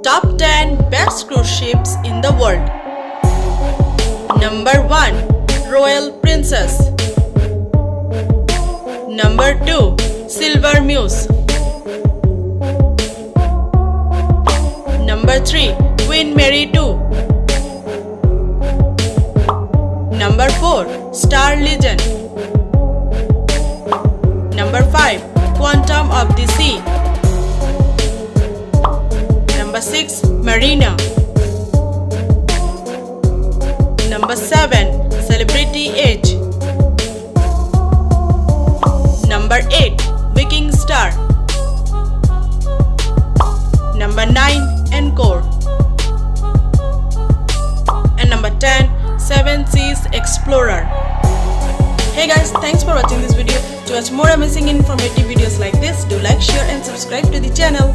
Top 10 best cruise ships in the world. Number 1. Royal Princess. Number 2. Silver Muse. Number 3. Queen Mary 2. Number 4. Star Legend. Number 5. Quantum of the Sea. Number 6. Marina. Number 7. Celebrity Edge. Number 8. Viking Star. Number 9. Encore. And number 10. Seven Seas Explorer. Hey guys, thanks for watching this video. To watch more amazing informative videos like this, do like, share and subscribe to the channel.